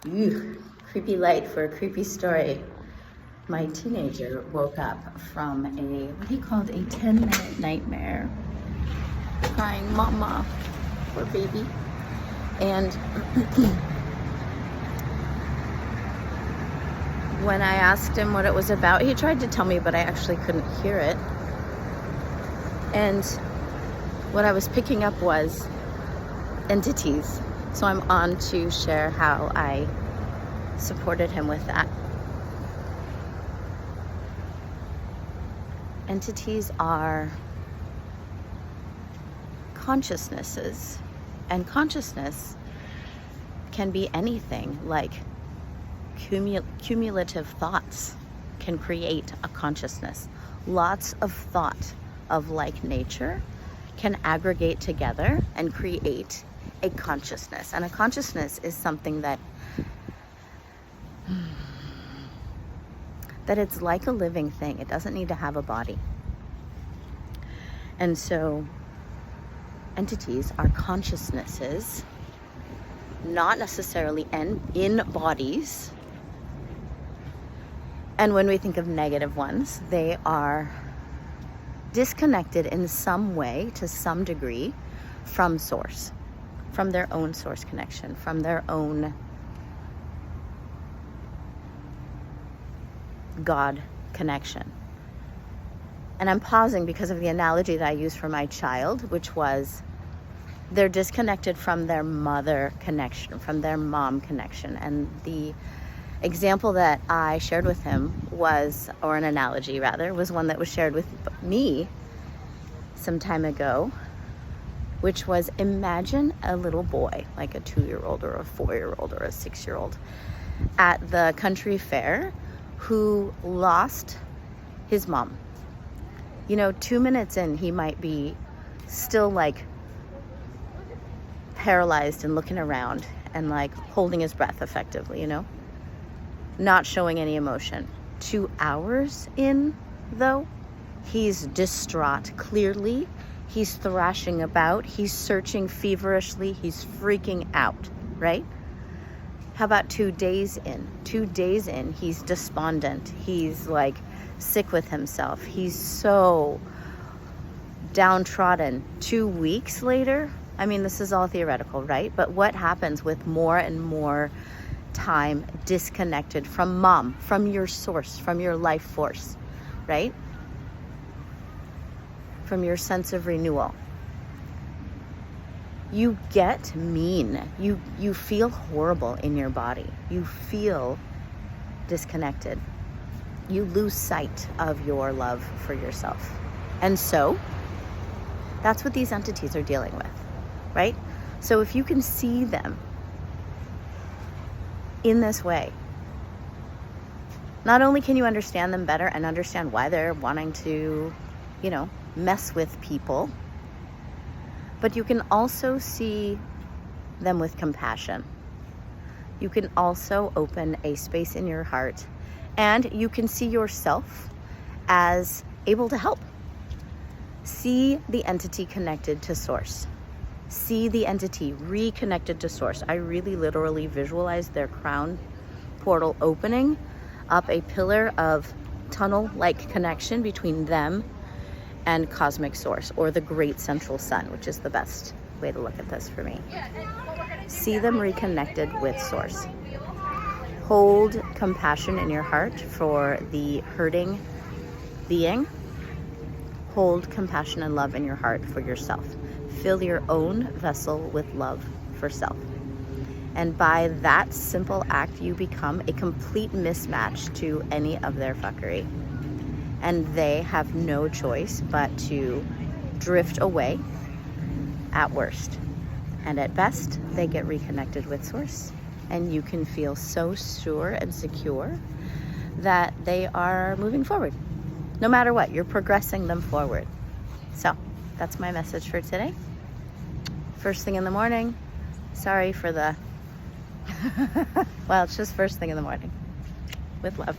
Ew, creepy light for a creepy story. My teenager woke up from what he called a 10-minute nightmare, crying, "Mama," poor baby. And when I asked him what it was about, he tried to tell me, but I actually couldn't hear it. And what I was picking up was entities. So I'm on to share how I supported him with that. Entities are consciousnesses, and consciousness can be anything, like cumulative thoughts can create a consciousness. Lots of thought of like nature can aggregate together and create a consciousness. And a consciousness is something that it's like a living thing. It doesn't need to have a body. And so entities are consciousnesses, not necessarily in bodies. And when we think of negative ones, they are disconnected in some way, to some degree, from source, from their own source connection, from their own God connection. And I'm pausing because of the analogy that I used for my child, which was they're disconnected from their mother connection, from their mom connection. And the example that I shared with him was, or an analogy rather, was one that was shared with me some time ago, which was, imagine a little boy, like a 2-year-old or a 4-year-old or a 6-year-old, at the country fair who lost his mom. 2 minutes in, he might be still like paralyzed and looking around and like holding his breath effectively, not showing any emotion. 2 hours in, though, he's distraught. Clearly, he's thrashing about. He's searching feverishly. He's freaking out, right? How about 2 days in? 2 days in, he's despondent. He's like sick with himself. He's so downtrodden. 2 weeks later, I mean, this is all theoretical, right? But what happens with more and more time disconnected from mom, from your source, from your life force, right? From your sense of renewal? You get mean. You feel horrible in your body. You feel disconnected. You lose sight of your love for yourself. And so that's what these entities are dealing with, right? So if you can see them in this way, not only can you understand them better and understand why they're wanting to, mess with people, but you can also see them with compassion. You can also open a space in your heart, and you can see yourself as able to help. See the entity connected to source. See the entity reconnected to source. I really literally visualized their crown portal opening up a pillar of tunnel-like connection between them and cosmic source, or the great central sun, which is the best way to look at this for me. See them reconnected with source. Hold compassion in your heart for the hurting being. Hold compassion and love in your heart for yourself. Fill your own vessel with love for self. And by that simple act, you become a complete mismatch to any of their fuckery. And they have no choice but to drift away at worst. And at best, they get reconnected with source. And you can feel so sure and secure that they are moving forward. No matter what, you're progressing them forward. So that's my message for today. First thing in the morning. Sorry for the, well, it's just first thing in the morning. With love.